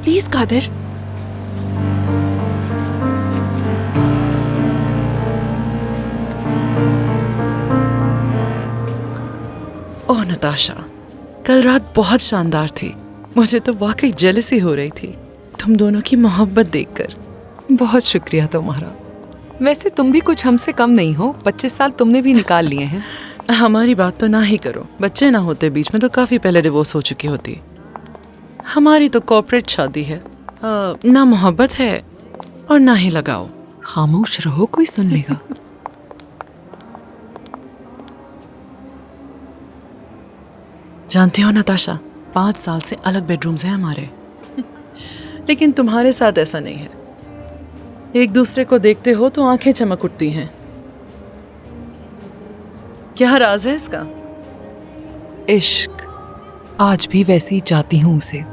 Please Qadir. ओह नताशा, कल रात बहुत शानदार थी। मुझे तो वाकई जेलसी हो रही थी तुम दोनों की मोहब्बत देखकर। बहुत शुक्रिया तुम्हारा। वैसे तुम भी कुछ हमसे कम नहीं हो, 25 साल तुमने भी निकाल लिए हैं। हमारी बात तो ना ही करो, बच्चे ना होते बीच में तो काफी पहले डिवोर्स हो चुकी होती। हमारी तो कॉर्पोरेट शादी है, ना मोहब्बत है और ना ही लगाओ। खामोश रहो, कोई सुन लेगा। जानती हो नताशा, 5 साल से अलग बेडरूम्स हैं हमारे। लेकिन तुम्हारे साथ ऐसा नहीं है। एक दूसरे को देखते हो तो आंखें चमक उठती हैं। क्या राज है इसका? इश्क। आज भी वैसे ही चाहती हूँ उसे।